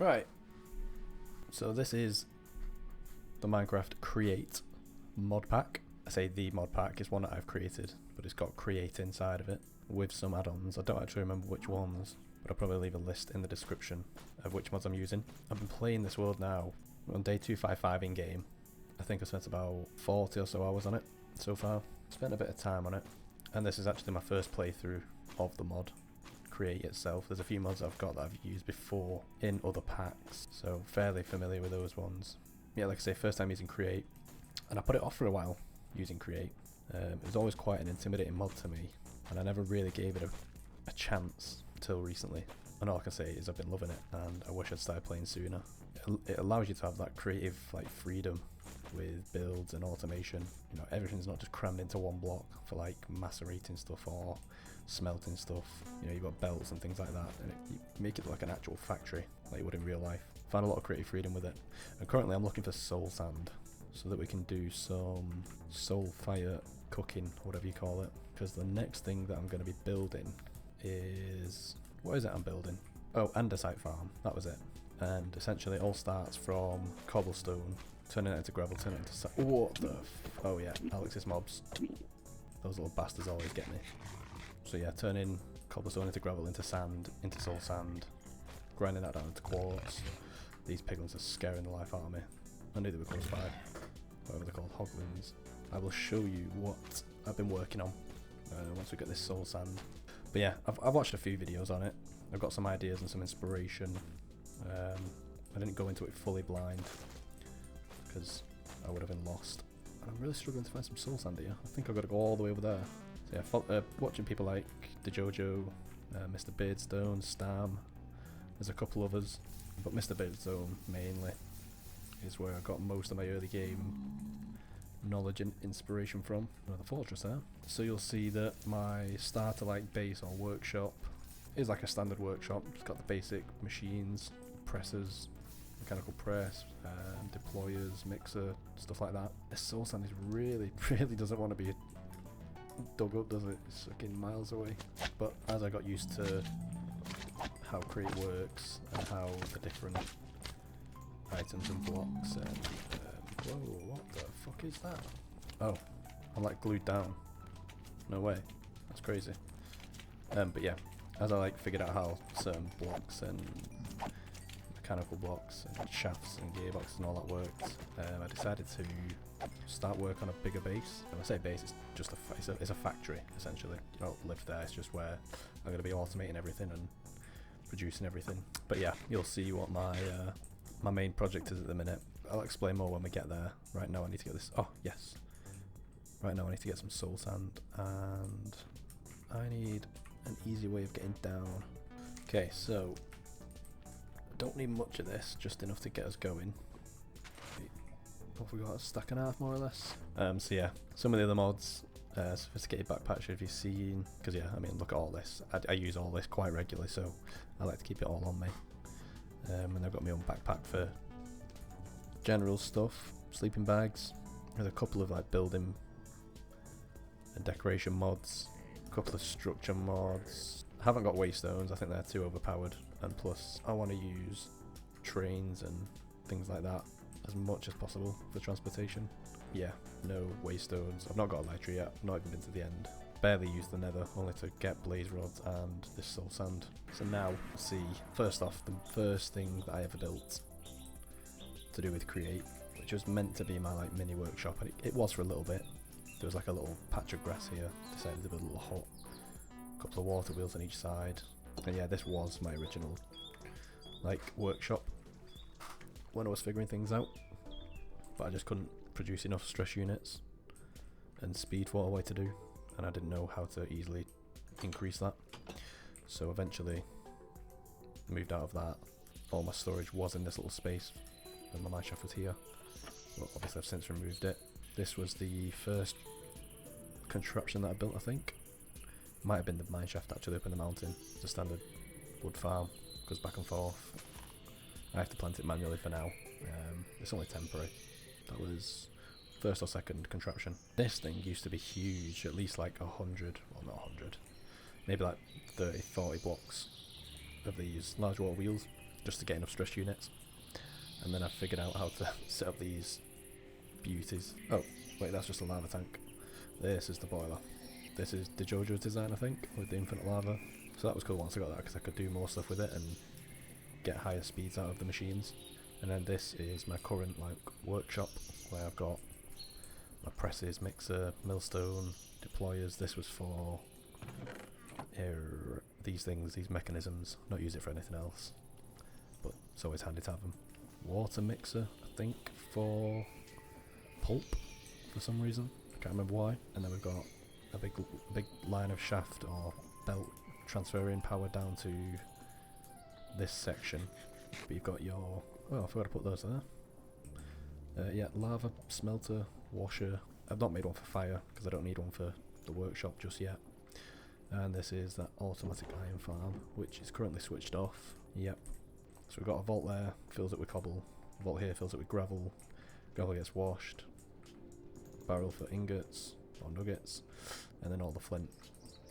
Right, so this is the Minecraft Create mod pack. I say the mod pack is one that I've created, but it's got Create inside of it with some add-ons. I don't actually remember which ones, but I'll probably leave a list in the description of which mods I'm using. I've been playing this world now on day 255 in game. I think I spent about 40 or so hours on it so far. Spent a bit of time on it, and this is actually my first playthrough of the mod Create itself. There's a few mods I've got that I've used before in other packs, so fairly familiar with those ones. Yeah, like I say, first time using Create, and I put it off for a while using Create. It was always quite an intimidating mod to me, and I never really gave it a chance till recently. And all I can say is I've been loving it, and I wish I'd started playing sooner. It allows you to have that creative like freedom with builds and automation. You know, everything's not just crammed into one block for like macerating stuff or smelting stuff. You know, you've got belts and things like that, and you make it like an actual factory like you would in real life. Find a lot of creative freedom with it. And currently I'm looking for soul sand so that we can do some soul fire cooking, whatever you call it, because the next thing that I'm going to be building is, what is it I'm building? Oh, andesite farm, that was it. And essentially it all starts from cobblestone, turning it into gravel, turning it into what the oh yeah, Alex's mobs. Those little bastards always get me. So yeah, turning cobblestone into gravel, into sand, into soul sand, grinding that down into quartz. These piglins are scaring the life out of me. I knew they were close by. Whatever they're called, hoglins. I will show you what I've been working on once we get this soul sand. But yeah, I've watched a few videos on it. I've got some ideas and some inspiration. I didn't go into it fully blind because I would have been lost. And I'm really struggling to find some soul sand here. I think I've got to go all the way over there. So yeah, watching people like DeJojo, Mr. Beardstone, Stam. There's a couple others, but Mr. Beardstone mainly is where I got most of my early game knowledge and inspiration from. Another fortress there. So you'll see that my starter like base or workshop is like a standard workshop. It's got the basic machines, presses, mechanical press, deployers, mixer, stuff like that. This soul sand is really doesn't want to be dug up, does it? It's fucking miles away. But as I got used to how Create works and how the different items and blocks and whoa, what the fuck is that? Oh, I'm like glued down. No way, that's crazy. But yeah, as I like figured out how certain blocks and mechanical blocks and shafts and gearboxes and all that worked, I decided to start work on a bigger base. When I say base, it's just it's a factory essentially. You don't live there, it's just where I'm going to be automating everything and producing everything. But yeah, you'll see what my main project is at the minute. I'll explain more when we get there. Right now I need to get this, oh yes. Right now I need to get some soul sand, and I need an easy way of getting down. Okay, so I don't need much of this, just enough to get us going. What have we got? A stack and a half more or less. So yeah, some of the other mods, sophisticated backpatch if you've seen, because yeah, I mean look at all this. I use all this quite regularly, so I like to keep it all on me. And I've got my own backpack for general stuff, sleeping bags. There's a couple of like building and decoration mods, a couple of structure mods. I haven't got waystones, I think they're too overpowered, and plus I want to use trains and things like that as much as possible for transportation. Yeah, no waystones. I've not got elytra yet, not even been to the end. Barely used the nether, only to get blaze rods and this soul sand. So now, see, first off, the first thing that I ever built to do with Create, which was meant to be my like mini workshop, and it was for a little bit. There was like a little patch of grass here, decided to build a little hut, a couple of water wheels on each side, and yeah, this was my original like workshop when I was figuring things out, but I just couldn't produce enough stress units and speed for what I wanted to do, and I didn't know how to easily increase that, so eventually moved out of that. All my storage was in this little space and my mineshaft was here, well obviously I've since removed it. This was the first contraption that I built, I think. Might have been the mineshaft actually up in the mountain. It's a standard wood farm, goes back and forth. I have to plant it manually for now. It's only temporary. That was first or second contraption. This thing used to be huge, at least like 100, well not 100, maybe like 30, 40 blocks of these large water wheels. just to get enough stress units. And then I figured out how to set up these beauties. Oh, wait, that's just a lava tank. This is the boiler. This is the JoJo's design, I think, with the infinite lava. So that was cool once I got that, because I could do more stuff with it and get higher speeds out of the machines. And then this is my current like workshop, where I've got my presses, mixer, millstone, deployers. This was for these things, these mechanisms. Not use it for anything else, but it's always handy to have them. Water mixer, I think, for pulp for some reason. I can't remember why. And then we've got a big line of shaft or belt transferring power down to this section. But you've got your... oh, I forgot to put those there. Yeah, lava, smelter, washer. I've not made one for fire because I don't need one for the workshop just yet. And this is that automatic iron farm, which is currently switched off. Yep. So we've got a vault there, fills it with cobble. Vault here fills it with gravel. Gravel gets washed. Barrel for ingots or nuggets. And then all the flint,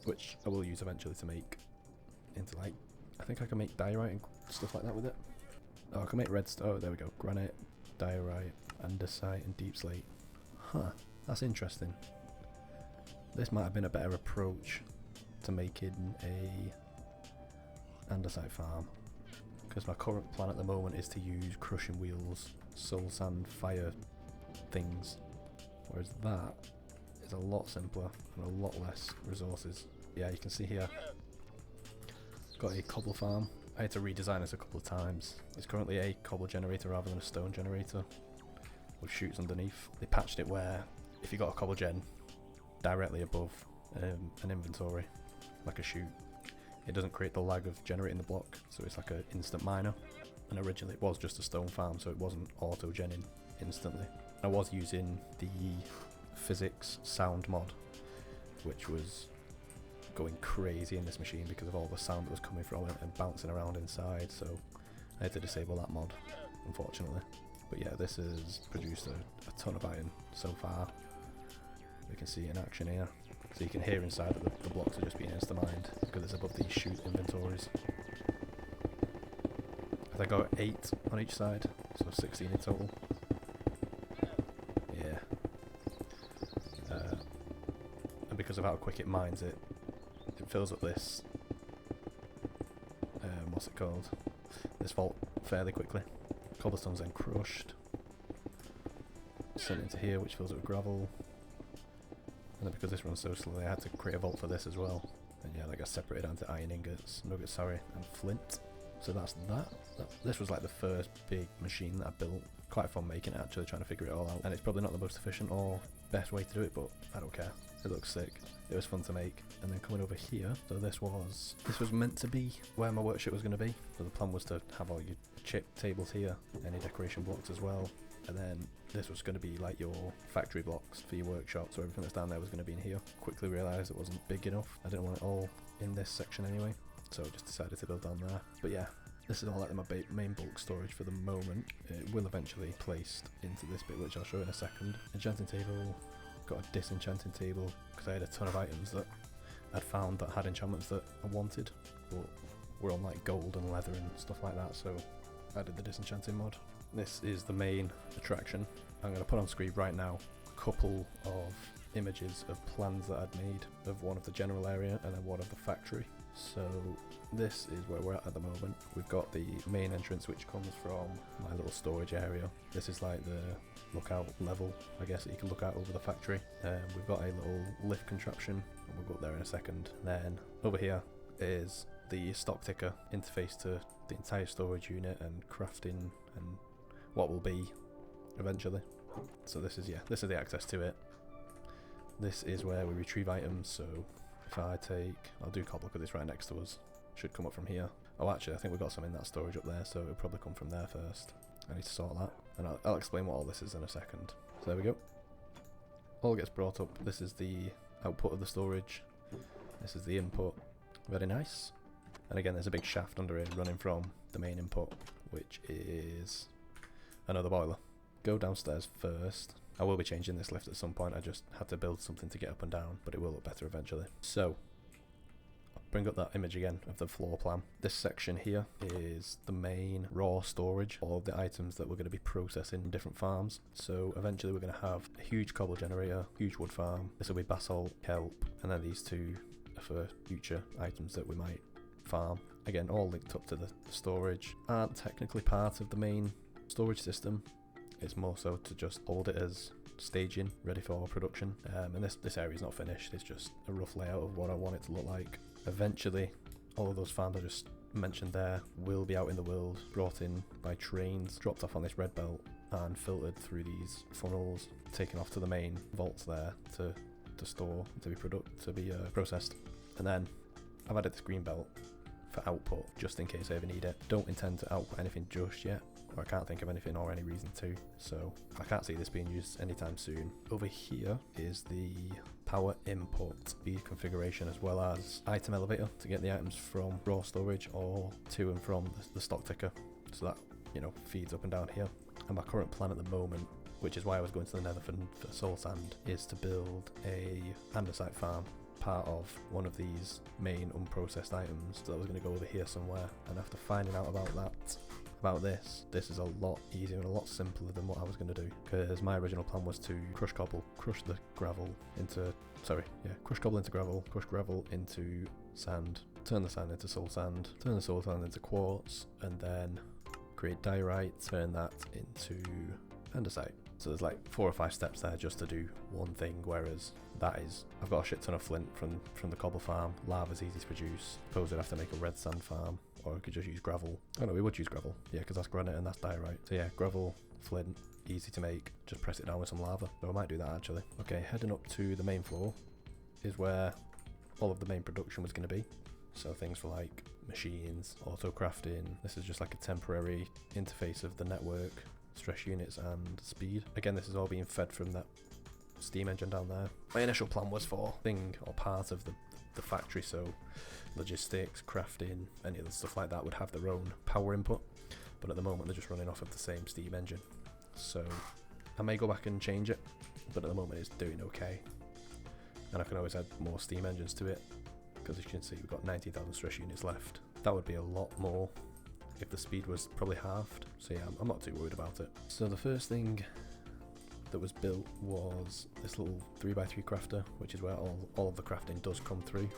which I will use eventually to make into like... I think I can make diorite and stuff like that with it. Oh, I can make redstone. Oh, there we go. Granite, diorite, andesite, and deep slate. Huh, that's interesting. This might have been a better approach to making a andesite farm, because my current plan at the moment is to use crushing wheels, soul sand, fire things, whereas that is a lot simpler and a lot less resources. Yeah, you can see here, got a cobble farm. I had to redesign this a couple of times. It's currently a cobble generator rather than a stone generator with chutes underneath. They patched it where if you got a cobble gen directly above an inventory, like a chute, it doesn't create the lag of generating the block, so it's like an instant miner. And originally it was just a stone farm, so it wasn't auto-genning instantly. I was using the physics sound mod, which was going crazy in this machine because of all the sound that was coming from it and bouncing around inside, so I had to disable that mod, unfortunately. But yeah, this has produced a ton of iron so far. We can see it in action here. So you can hear inside that the blocks are just being insta-mined because it's above these chute inventories. I think I got 8 on each side, so 16 in total. Yeah. And because of how quick it mines it, it fills up this, what's it called? This vault fairly quickly. Cobblestone's then crushed. Sent into here, which fills it with gravel. And then because this runs so slowly, I had to create a vault for this as well. And yeah, like I separated down to iron ingots, nuggets, sorry, and flint. So that's that. This was like the first big machine that I built. Quite fun making it, actually, trying to figure it all out. And it's probably not the most efficient or best way to do it, but I don't care. It looks sick. It was fun to make. And then coming over here, so this was meant to be where my workshop was going to be. So the plan was to have all your chip tables here, any decoration blocks as well. And then this was going to be like your factory blocks for your workshop, so everything that's down there was going to be in here. Quickly realised it wasn't big enough. I didn't want it all in this section anyway, so I just decided to build down there. But yeah, this is all like my main bulk storage for the moment. It will eventually be placed into this bit, which I'll show in a second. Enchanting table, got a disenchanting table, because I had a ton of items that I'd found that had enchantments that I wanted, but were on like gold and leather and stuff like that, so I did the disenchanting mod. This is the main attraction. I'm going to put on screen right now a couple of images of plans that I'd made of one of the general area and then one of the factory. So this is where we're at the moment. We've got the main entrance, which comes from my little storage area. This is like the lookout level, I guess, that you can look out over the factory. We've got a little lift contraption, and we'll go up there in a second. Then over here is the stock ticker interface to the entire storage unit and crafting and what will be eventually. So this is the access to it. This is where we retrieve items, so if I take, I'll do cobble because it's right next to us, should come up from here. Oh, actually I think we've got some in that storage up there, so it'll probably come from there first. I need to sort that, and I'll explain what all this is in a second. So there we go. All gets brought up. This is the output of the storage. This is the input. Very nice. And again, there's a big shaft under it running from the main input, which is another boiler. Go downstairs first. I will be changing this lift at some point. I just had to build something to get up and down, but it will look better eventually. So, bring up that image again of the floor plan. This section here is the main raw storage, all of the items that we're going to be processing in different farms. So eventually we're going to have a huge cobble generator, huge wood farm. This will be basalt, kelp, and then these two are for future items that we might farm. Again, all linked up to the storage. Aren't technically part of the main storage system. It's more so to just hold it as staging, ready for production. And this area is not finished. It's just a rough layout of what I want it to look like. Eventually, all of those farms I just mentioned there will be out in the world, brought in by trains, dropped off on this red belt, and filtered through these funnels, taken off to the main vaults there to store, to be processed. And then I've added this green belt for output, just in case I ever need it. Don't intend to output anything just yet, or I can't think of anything or any reason to, so I can't see this being used anytime soon. Over here is the power input, speed configuration, as well as item elevator to get the items from raw storage or to and from the stock ticker, so that, you know, feeds up and down here. And my current plan at the moment, which is why I was going to the nether for soul sand, is to build a andesite farm, part of one of these main unprocessed items. So I was going to go over here somewhere, and after finding out about this is a lot easier and a lot simpler than what I was going to do, because my original plan was to crush cobble into gravel, crush gravel into sand, turn the sand into soul sand, turn the soul sand into quartz, and then create diorite, turn that into andesite. So there's like 4 or 5 steps there just to do one thing, whereas I've got a shit ton of flint from the cobble farm. Lava's easy to produce. Suppose I'd have to make a red sand farm, or I could just use gravel. Oh no, we would use gravel, yeah, because that's granite and that's diorite. So yeah, gravel, flint, easy to make. Just press it down with some lava. So I might do that actually. Okay, heading up to the main floor is where all of the main production was going to be. So things for like machines, auto crafting. This is just like a temporary interface of the network, stress units and speed. Again, this is all being fed from that steam engine down there. My initial plan was for part of the factory, so logistics, crafting, any other stuff like that would have their own power input, but at the moment they're just running off of the same steam engine. So I may go back and change it, but at the moment it's doing okay, and I can always add more steam engines to it, because as you can see we've got 90,000 stress units left. That would be a lot more if the speed was probably halved, so yeah, I'm not too worried about it. So the first thing that was built was this little 3x3 crafter, which is where all of the crafting does come through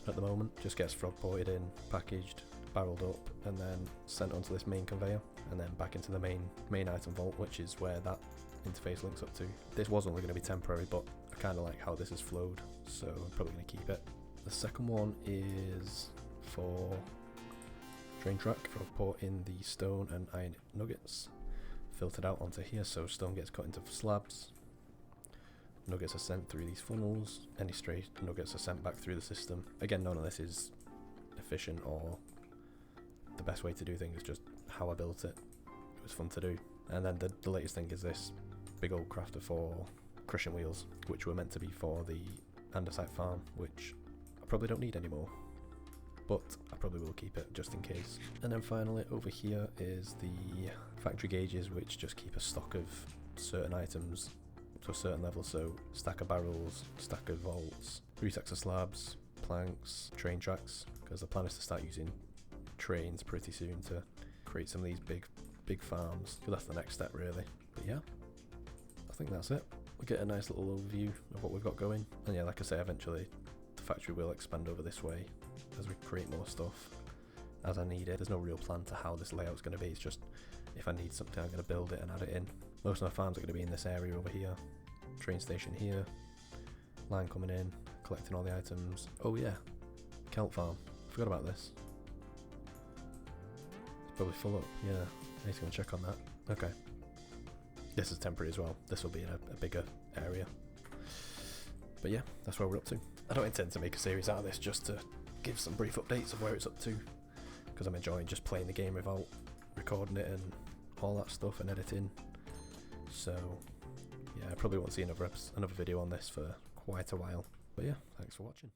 at the moment. Just gets frog ported in, packaged, barreled up, and then sent onto this main conveyor, and then back into the main item vault, which is where that interface links up to. This was only going to be temporary, but I kind of like how this has flowed, so I'm probably going to keep it. The second one is for drain track, frog port in the stone and iron nuggets, filtered out onto here, so stone gets cut into slabs, nuggets are sent through these funnels, any stray nuggets are sent back through the system. Again, none of this is efficient or the best way to do things, just how I built it. It was fun to do. And then the latest thing is this big old crafter for crushing wheels, which were meant to be for the andesite farm, which I probably don't need anymore, but I probably will keep it just in case. And then finally over here is the factory gauges, which just keep a stock of certain items to a certain level. So stack of barrels, stack of vaults, 3 stacks of slabs, planks, train tracks, because the plan is to start using trains pretty soon to create some of these big farms, because that's the next step really. But yeah, I think that's it. We get a nice little overview of what we've got going, and yeah, like I say, eventually the factory will expand over this way as we create more stuff as I need it. There's no real plan to how this layout's going to be. It's just if I need something, I'm going to build it and add it in. Most of my farms are going to be in this area over here. Train station here, line coming in, collecting all the items. Oh yeah, kelp farm. Forgot about this. It's probably full up. Yeah, I need to go and check on that. Okay. This is temporary as well. This will be in a bigger area. But yeah, that's where we're up to. I don't intend to make a series out of this, just to give some brief updates of where it's up to, because I'm enjoying just playing the game without recording it and all that stuff and editing. So yeah, I probably won't see another video on this for quite a while. But yeah, thanks for watching.